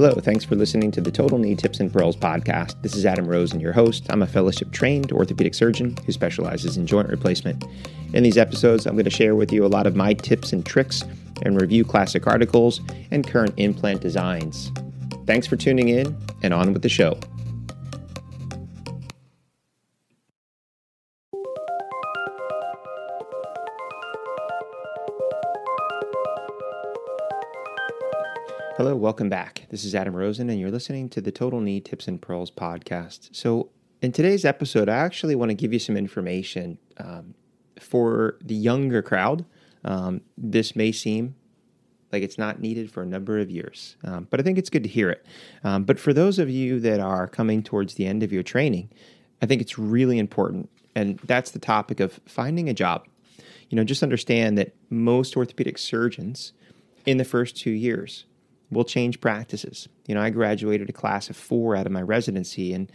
Hello, thanks for listening to the Total Knee Tips and Pearls podcast. This is Adam Rosen, your host. I'm a fellowship-trained orthopedic surgeon who specializes in joint replacement. In these episodes, I'm going to share with you a lot of my tips and tricks and review classic articles and current implant designs. Thanks for tuning in, and on with the show. Hello, welcome back. This is Adam Rosen, and you're listening to the Total Knee Tips and Pearls podcast. So in today's episode, I actually want to give you some information for the younger crowd. This may seem like it's not needed for a number of years, but I think it's good to hear it. But for those of you that are coming towards the end of your training, I think it's really important, and that's the topic of finding a job. Just understand that most orthopedic surgeons in the first 2 years will change practices. I graduated a class of 4 out of my residency, and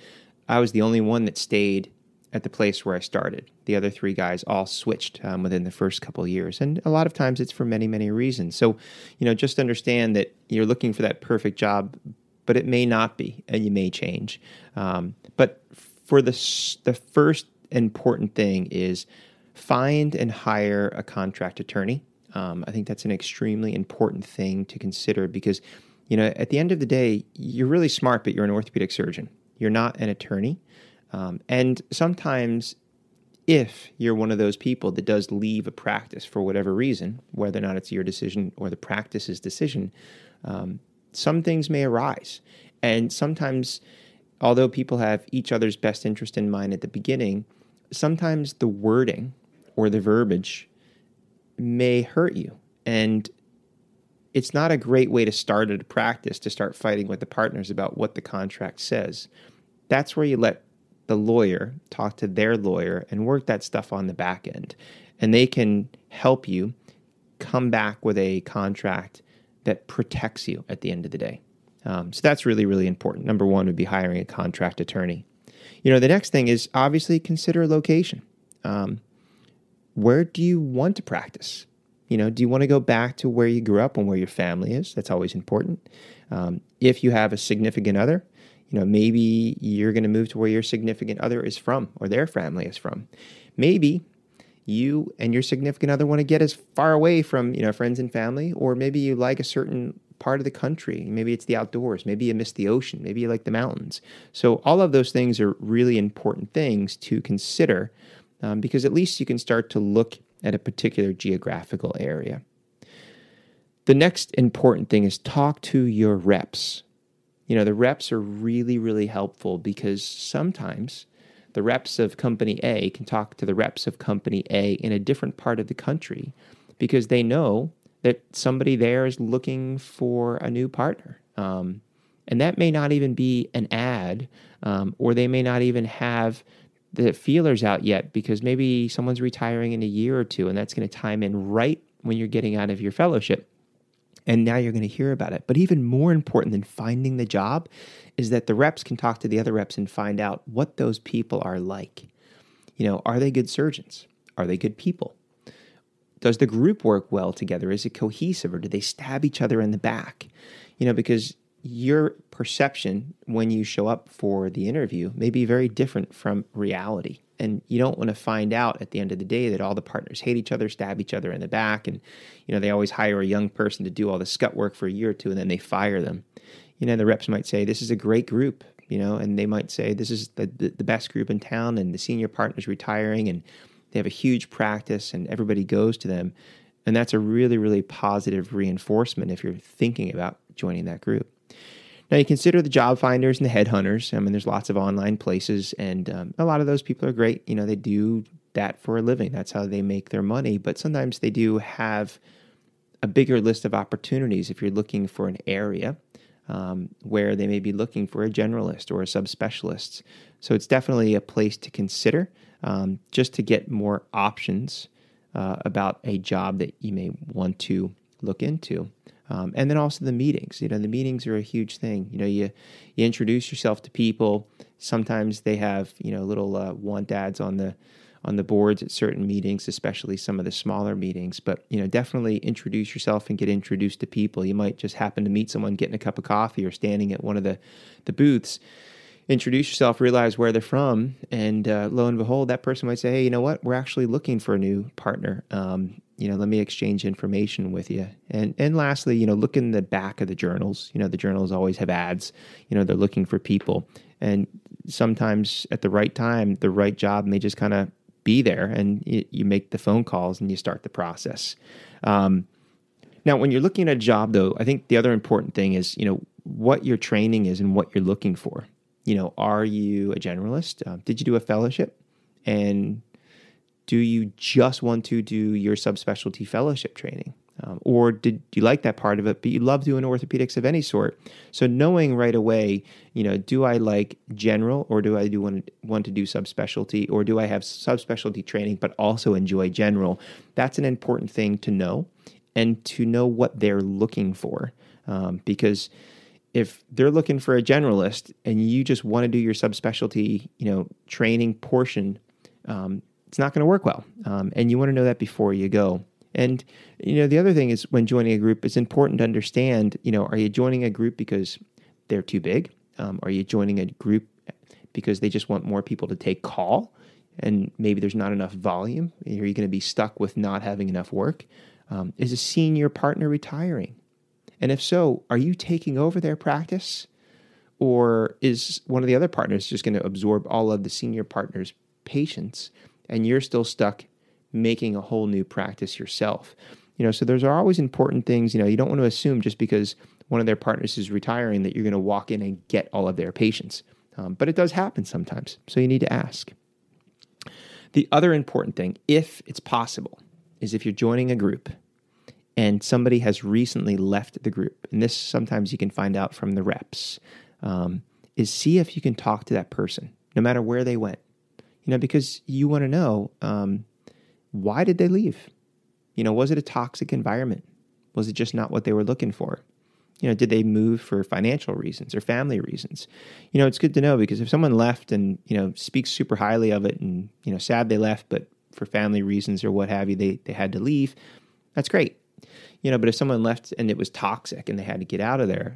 I was the only one that stayed at the place where I started. The other 3 guys all switched within the first couple of years, and a lot of times it's for many, many reasons. So, just understand that you're looking for that perfect job, but it may not be, and you may change. But for the first important thing is find and hire a contract attorney. I think that's an extremely important thing to consider because, at the end of the day, you're really smart, but you're an orthopedic surgeon. You're not an attorney. And sometimes if you're one of those people that does leave a practice for whatever reason, whether or not it's your decision or the practice's decision, some things may arise. And sometimes, although people have each other's best interest in mind at the beginning, sometimes the wording or the verbiage may hurt you. And it's not a great way to start at a practice to start fighting with the partners about what the contract says. That's where you let the lawyer talk to their lawyer and work that stuff on the back end. And they can help you come back with a contract that protects you at the end of the day. So that's really, really important. Number one would be hiring a contract attorney. The next thing is obviously consider location. Where do you want to practice? Do you want to go back to where you grew up and where your family is? That's always important. If you have a significant other, maybe you're going to move to where your significant other is from or their family is from. Maybe you and your significant other want to get as far away from, friends and family, or maybe you like a certain part of the country. Maybe it's the outdoors. Maybe you miss the ocean. Maybe you like the mountains. So all of those things are really important things to consider because at least you can start to look at a particular geographical area. The next important thing is talk to your reps. The reps are really, really helpful because sometimes the reps of company A can talk to the reps of company A in a different part of the country because they know that somebody there is looking for a new partner. And that may not even be an ad, or they may not even have the feelers out yet because maybe someone's retiring in a year or two, and that's going to time in right when you're getting out of your fellowship. And now you're going to hear about it. But even more important than finding the job is that the reps can talk to the other reps and find out what those people are like. Are they good surgeons? Are they good people? Does the group work well together? Is it cohesive, or do they stab each other in the back? Because your perception when you show up for the interview may be very different from reality. And you don't want to find out at the end of the day that all the partners hate each other, stab each other in the back, and they always hire a young person to do all the scut work for a year or two, and then they fire them. The reps might say, this is a great group, and they might say, this is the best group in town, and the senior partner's retiring, and they have a huge practice, and everybody goes to them. And that's a really, really positive reinforcement if you're thinking about joining that group. Now, you consider the job finders and the headhunters. There's lots of online places, and a lot of those people are great. They do that for a living. That's how they make their money. But sometimes they do have a bigger list of opportunities if you're looking for an area where they may be looking for a generalist or a subspecialist. So it's definitely a place to consider just to get more options about a job that you may want to look into. And then also the meetings. The meetings are a huge thing. You introduce yourself to people. Sometimes they have little want ads on on the boards at certain meetings, especially some of the smaller meetings. But, definitely introduce yourself and get introduced to people. You might just happen to meet someone getting a cup of coffee or standing at one of the booths. Introduce yourself, realize where they're from, and lo and behold, that person might say, hey, you know what? We're actually looking for a new partner. Let me exchange information with you. And lastly, look in the back of the journals. The journals always have ads. They're looking for people. And sometimes at the right time, the right job may just kind of be there, and you make the phone calls and you start the process. Now, when you're looking at a job, though, I think the other important thing is, what your training is and what you're looking for. Are you a generalist? Did you do a fellowship? And do you just want to do your subspecialty fellowship training? Or did you like that part of it, but you love doing orthopedics of any sort? So knowing right away, do I like general, or do I want to do subspecialty, or do I have subspecialty training but also enjoy general? That's an important thing to know, and to know what they're looking for. Because if they're looking for a generalist and you just want to do your subspecialty, training portion, it's not going to work well. And you want to know that before you go. And, the other thing is, when joining a group, it's important to understand, are you joining a group because they're too big? Are you joining a group because they just want more people to take call and maybe there's not enough volume? Are you going to be stuck with not having enough work? Is a senior partner retiring? And if so, are you taking over their practice? Or is one of the other partners just going to absorb all of the senior partner's patients and you're still stuck making a whole new practice yourself? So those are always important things. You don't want to assume just because one of their partners is retiring that you're going to walk in and get all of their patients. But it does happen sometimes. So you need to ask. The other important thing, if it's possible, is if you're joining a group and somebody has recently left the group, and this sometimes you can find out from the reps, is see if you can talk to that person, no matter where they went. Because you want to know, why did they leave? Was it a toxic environment? Was it just not what they were looking for? Did they move for financial reasons or family reasons? It's good to know, because if someone left and, speaks super highly of it and, sad they left, but for family reasons or what have you, they had to leave, that's great. But if someone left and it was toxic and they had to get out of there,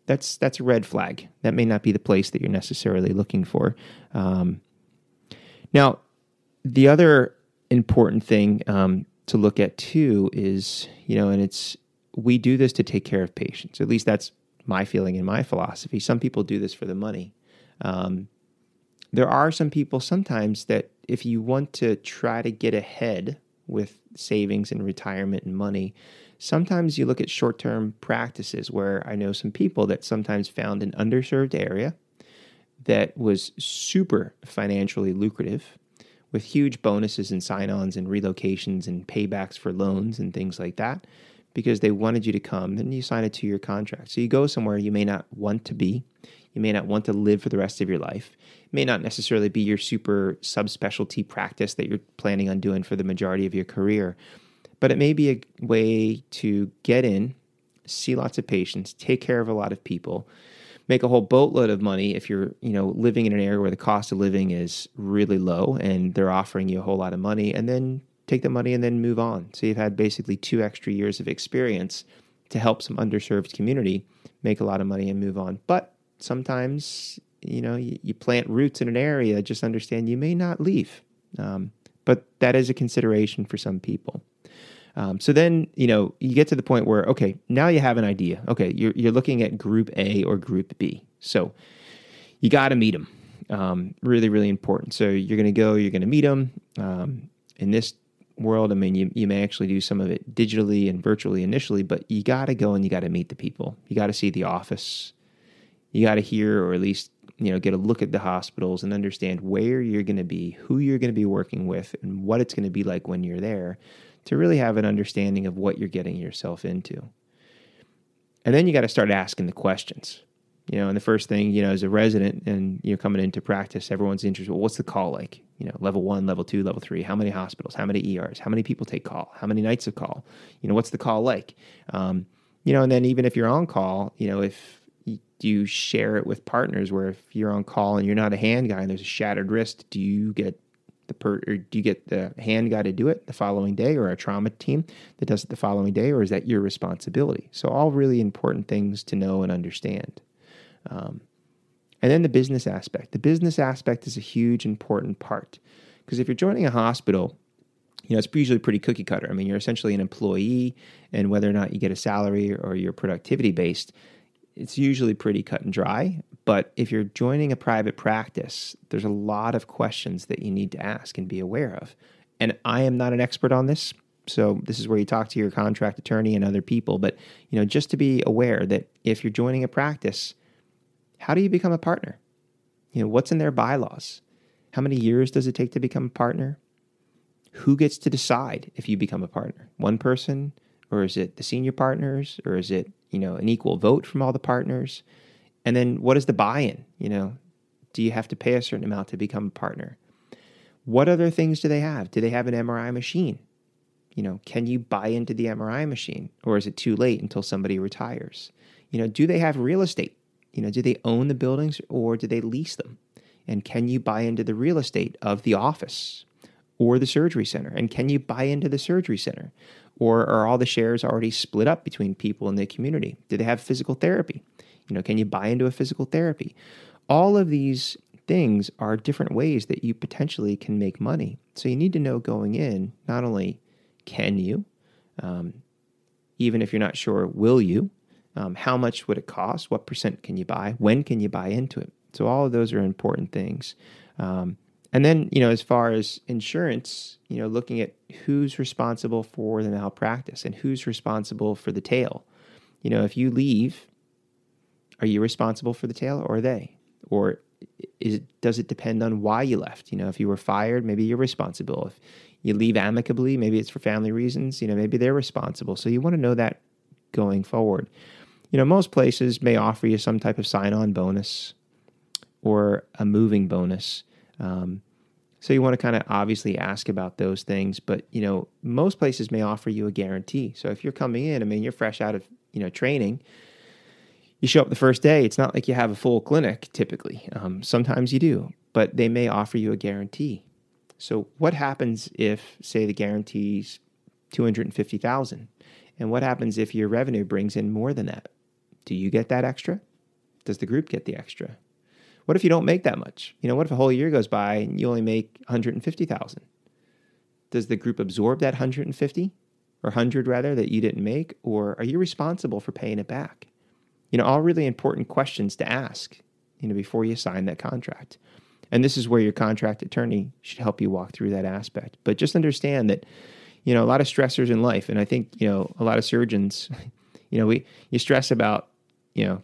that's a red flag. That may not be the place that you're necessarily looking for. Now, the other important thing to look at too is, and we do this to take care of patients. At least that's my feeling and my philosophy. Some people do this for the money. There are some people sometimes that if you want to try to get ahead with savings and retirement and money, sometimes you look at short-term practices, where I know some people that sometimes found an underserved area that was super financially lucrative, with huge bonuses and sign-ons and relocations and paybacks for loans and things like that, because they wanted you to come and you sign a 2-year contract. So you go somewhere you may not want to be. You may not want to live for the rest of your life. It may not necessarily be your super subspecialty practice that you're planning on doing for the majority of your career, but it may be a way to get in, see lots of patients, take care of a lot of people, make a whole boatload of money if you're, living in an area where the cost of living is really low and they're offering you a whole lot of money, and then take the money and then move on. So you've had basically 2 extra years of experience to help some underserved community, make a lot of money and move on. But sometimes, you plant roots in an area, just understand you may not leave. But that is a consideration for some people. So then, you get to the point where, okay, now you have an idea. Okay, you're looking at Group A or Group B. So you got to meet them. Really, really important. So you're going to meet them. In this world, you may actually do some of it digitally and virtually initially, but you got to go and you got to meet the people. You got to see the office. You got to hear, or at least, get a look at the hospitals and understand where you're going to be, who you're going to be working with, and what it's going to be like when you're there, to really have an understanding of what you're getting yourself into. And then you got to start asking the questions. And the first thing, as a resident and you're coming into practice, everyone's interested. Well, what's the call like? Level 1, level 2, level 3. How many hospitals? How many ERs? How many people take call? How many nights of call? What's the call like? And then even if you're on call, if you share it with partners, where if you're on call and you're not a hand guy and there's a shattered wrist, do you get or do you get the hand guy to do it the following day, or a trauma team that does it the following day, or is that your responsibility? So all really important things to know and understand. And then the business aspect. The business aspect is a huge, important part, because if you're joining a hospital, it's usually pretty cookie cutter. I mean, you're essentially an employee, and whether or not you get a salary or you're productivity based, it's usually pretty cut and dry. But if you're joining a private practice, there's a lot of questions that you need to ask and be aware of. And I am not an expert on this, so this is where you talk to your contract attorney and other people. But, just to be aware that if you're joining a practice, how do you become a partner? What's in their bylaws? How many years does it take to become a partner? Who gets to decide if you become a partner? One person, or is it the senior partners, or is it, an equal vote from all the partners? And then what is the buy-in? Do you have to pay a certain amount to become a partner? What other things do they have? Do they have an MRI machine? Can you buy into the MRI machine, or is it too late until somebody retires? Do they have real estate? Do they own the buildings, or do they lease them? And can you buy into the real estate of the office or the surgery center? And can you buy into the surgery center? Or are all the shares already split up between people in the community? Do they have physical therapy? Can you buy into a physical therapy? All of these things are different ways that you potentially can make money. So you need to know going in, not only can you, even if you're not sure, will you? How much would it cost? What percent can you buy? When can you buy into it? So all of those are important things. And then, as far as insurance, looking at who's responsible for the malpractice and who's responsible for the tail. If you leave, are you responsible for the tail, or are they? Or does it depend on why you left? If you were fired, maybe you're responsible. If you leave amicably, maybe it's for family reasons, maybe they're responsible. So you want to know that going forward. Most places may offer you some type of sign-on bonus or a moving bonus. So you want to kind of obviously ask about those things, but, most places may offer you a guarantee. So if you're coming in, you're fresh out of, training, you show up the first day, it's not like you have a full clinic typically. Sometimes you do, but they may offer you a guarantee. So what happens if, say, the guarantee's $250,000? And what happens if your revenue brings in more than that? Do you get that extra? Does the group get the extra? What if you don't make that much? What if a whole year goes by and you only make $150,000? Does the group absorb that 150 or 100 rather that you didn't make, or are you responsible for paying it back? All really important questions to ask, before you sign that contract. And this is where your contract attorney should help you walk through that aspect. But just understand that, a lot of stressors in life, and I think, a lot of surgeons, you stress about,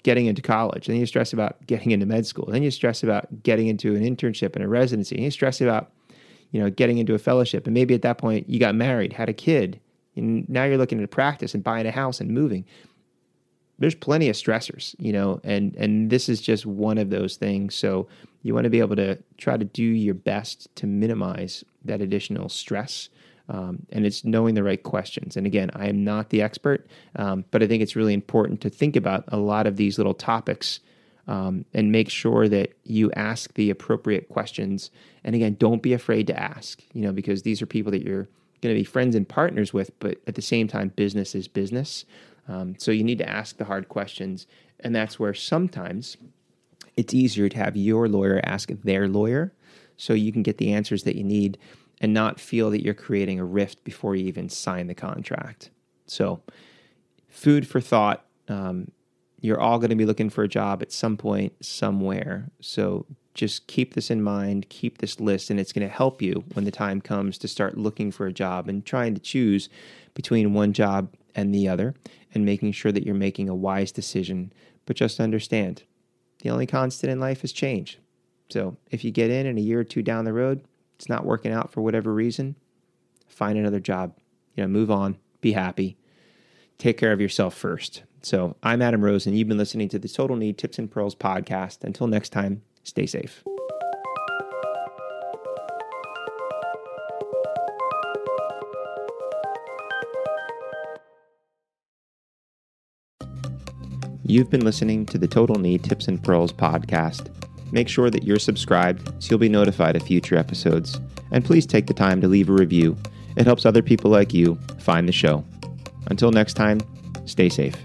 getting into college, then you stress about getting into med school, then you stress about getting into an internship and a residency, and you stress about, getting into a fellowship, and maybe at that point you got married, had a kid, and now you're looking at practice and buying a house and moving. There's plenty of stressors, and this is just one of those things. So you want to be able to try to do your best to minimize that additional stress. And it's knowing the right questions. And again, I am not the expert, but I think it's really important to think about a lot of these little topics and make sure that you ask the appropriate questions. And again, don't be afraid to ask, because these are people that you're going to be friends and partners with, but at the same time, business is business. So you need to ask the hard questions. And that's where sometimes it's easier to have your lawyer ask their lawyer so you can get the answers that you need and not feel that you're creating a rift before you even sign the contract. So food for thought. You're all going to be looking for a job at some point, somewhere. So just keep this in mind, keep this list, and it's going to help you when the time comes to start looking for a job and trying to choose between one job and the other and making sure that you're making a wise decision. But just understand, the only constant in life is change. So if you get in a year or two down the road, it's not working out for whatever reason, find another job, move on, be happy, take care of yourself first. So I'm Adam Rosen. You've been listening to the Total Need Tips and Pearls podcast. Until next time, stay safe. You've been listening to the Total Need Tips and Pearls podcast. Make sure that you're subscribed so you'll be notified of future episodes. And please take the time to leave a review. It helps other people like you find the show. Until next time, stay safe.